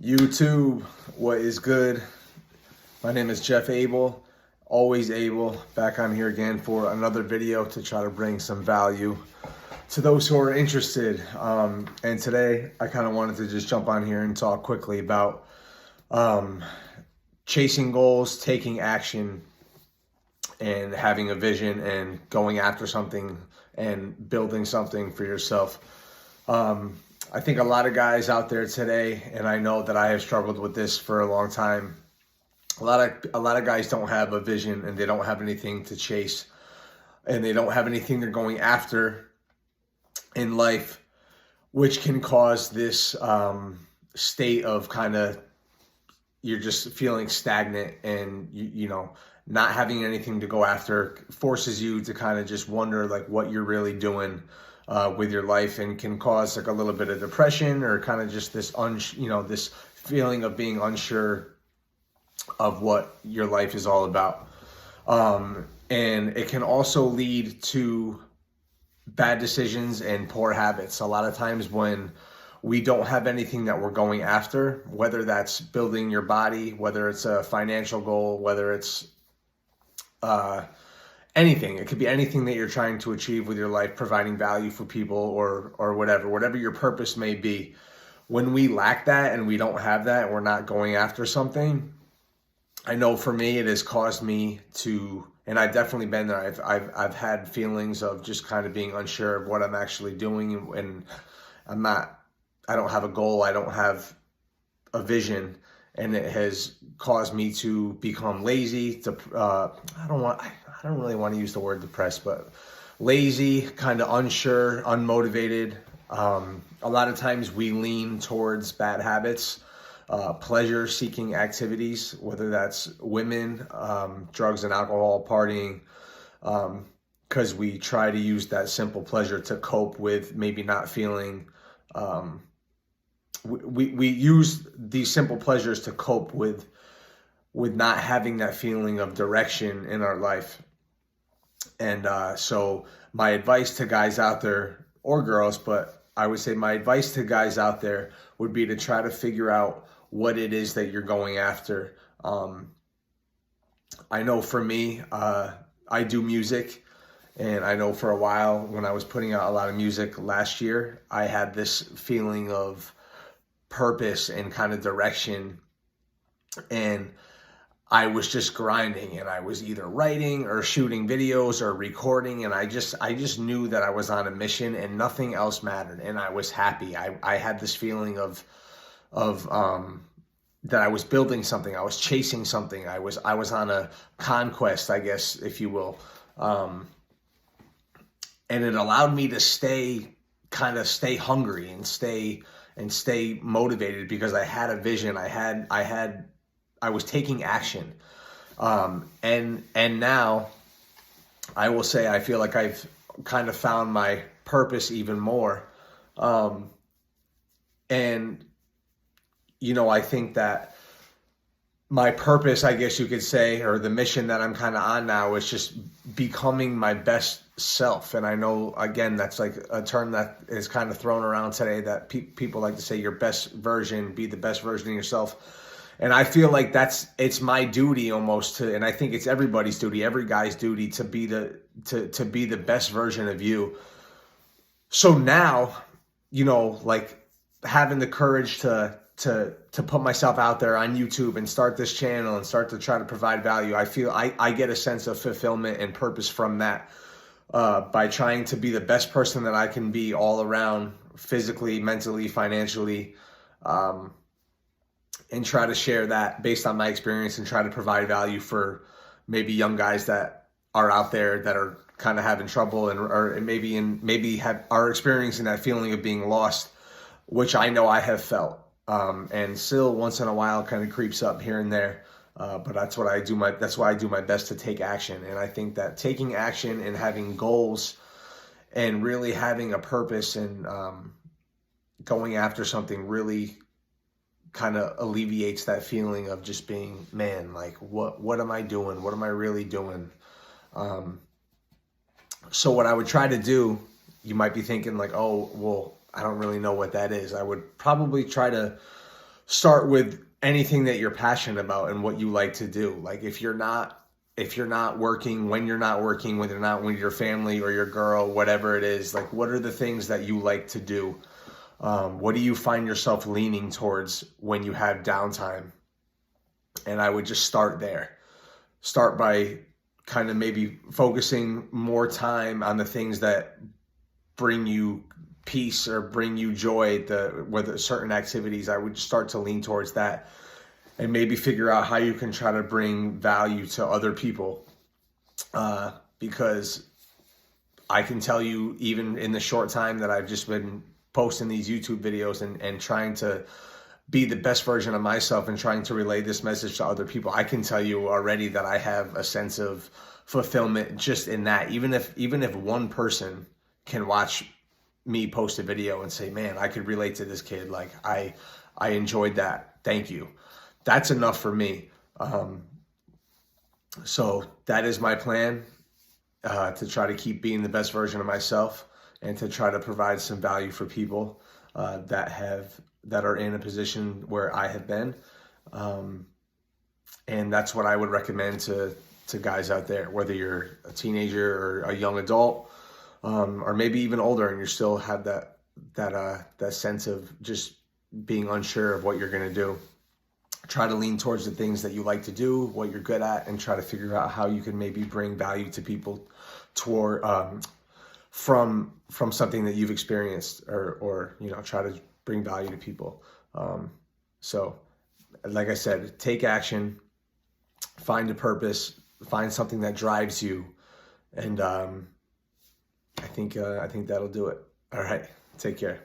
YouTube, what is good? My name is Jeff Abel, always Abel, back on here again for another video to try to bring some value to those who are interested. And today I kind of wanted to just jump on here and talk quickly about chasing goals, taking action, and having a vision and going after something and building something for yourself. I think a lot of guys out there today, and I know that I have struggled with this for a long time. A lot of guys don't have a vision, and they don't have anything to chase, and they don't have anything they're going after in life, which can cause this state of kind of you're just feeling stagnant, and you know, not having anything to go after forces you to kind of just wonder like what you're really doing with your life, and can cause like a little bit of depression or kind of just this this feeling of being unsure of what your life is all about. And it can also lead to bad decisions and poor habits. A lot of times when we don't have anything that we're going after, whether that's building your body, whether it's a financial goal, whether it's anything. It could be anything that you're trying to achieve with your life, providing value for people or whatever your purpose may be. When we lack that and we don't have that and we're not going after something, I know for me it has caused me to, and I've definitely been there. I've had feelings of just kind of being unsure of what I'm actually doing, and I don't have a goal, I don't have a vision, and it has caused me to become lazy. I don't really want to use the word depressed, but lazy, kind of unsure, unmotivated. A lot of times we lean towards bad habits, pleasure-seeking activities, whether that's women, drugs and alcohol, partying, because we try to use that simple pleasure to cope with maybe not feeling. We use these simple pleasures to cope with not having that feeling of direction in our life. And so my advice to guys out there, or girls, but I would say my advice to guys out there would be to try to figure out what it is that you're going after. I know for me, I do music, and I know for a while when I was putting out a lot of music last year, I had this feeling of purpose and kind of direction, and I was just grinding, and I was either writing or shooting videos or recording, and I just knew that I was on a mission and nothing else mattered, and I was happy. I had this feeling of that I was building something, I was chasing something, I was on a conquest, I guess, if you will, and it allowed me to stay hungry and stay motivated, because I had a vision. I was taking action. And now I will say, I feel like I've kind of found my purpose even more. And, I think that my purpose, I guess you could say, or the mission that I'm kind of on now, is just becoming my best self. And I know, again, that's like a term that is kind of thrown around today, that people like to say your best version, be the best version of yourself. And I feel like it's my duty almost to, and I think it's everybody's duty, every guy's duty, to be the best version of you. So now, like having the courage to put myself out there on YouTube and start this channel and start to try to provide value, I feel I get a sense of fulfillment and purpose from that, by trying to be the best person that I can be all around, physically, mentally, financially, and try to share that based on my experience, and try to provide value for maybe young guys that are out there that are kind of having trouble, and are experiencing that feeling of being lost, which I know I have felt. And still once in a while kind of creeps up here and there. But that's why I do my best to take action. And I think that taking action and having goals and really having a purpose and going after something really kind of alleviates that feeling of just being, man, like what am I doing? What am I really doing? So what I would try to do, you might be thinking like, oh, well, I don't really know what that is. I would probably try to start with anything that you're passionate about and what you like to do. Like if you're not working, when you're not working, when you're not with your family or your girl, whatever it is, like what are the things that you like to do? What do you find yourself leaning towards when you have downtime? And I would just start there. Start by kind of maybe focusing more time on the things that bring you peace or bring you joy, whether certain activities. I would start to lean towards that and maybe figure out how you can try to bring value to other people. Because I can tell you, even in the short time that I've just been posting these YouTube videos and trying to be the best version of myself and trying to relay this message to other people, I can tell you already that I have a sense of fulfillment just in that. Even if one person can watch me post a video and say, man, I could relate to this kid. Like I enjoyed that. Thank you. That's enough for me. So that is my plan, to try to keep being the best version of myself and to try to provide some value for people that are in a position where I have been. And that's what I would recommend to guys out there, whether you're a teenager or a young adult, or maybe even older and you still have that sense of just being unsure of what you're going to do. Try to lean towards the things that you like to do, what you're good at, and try to figure out how you can maybe bring value to people toward from something that you've experienced, or try to bring value to people. So like I said, take action, find a purpose, find something that drives you, and I think that'll do it. All right, take care.